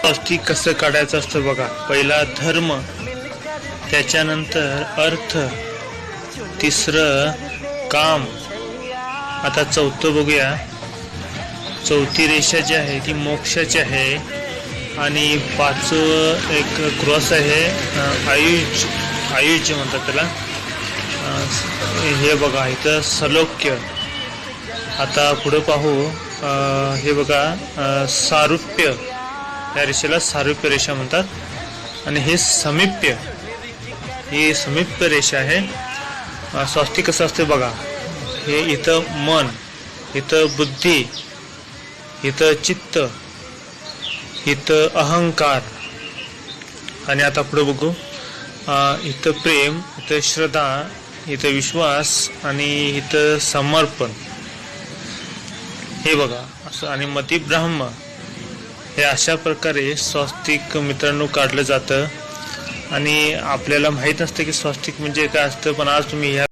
स्वास्तिक कसं काढायचं असतं बघा. पहिला धर्म, त्याच्यानंतर अर्थ, तिसरं काम, आता चौथं बघूया. चौथी रेषा जी आहे ती मोक्षाची आहे आणि पाचवं एक क्रॉस आहे, आयुष्य म्हणतात त्याला. हे बघा इथं सलोक्य. आता पुढं पाहू. हे बघा सारुप्य, या रेषेला सारुप्य रेषा म्हणतात. आणि हे समीप्य, ही समीप्य रेषा आहे. स्वास्तिक कसं असते बघा. हे इथं मन, इथं बुद्धी, इथं चित्त, इथं अहंकार. आणि आता पुढे बघू. इथं प्रेम, इथं श्रद्धा, इथं विश्वास आणि इथं समर्पण. हे बघा असं. आणि मती ब्रह्म. हे अशा प्रकारे स्वास्तिक मित्रांनो काढलं जातं. आणि आपल्याला माहीत नसतं की स्वास्तिक म्हणजे काय असतं, पण आज तुम्ही ह्या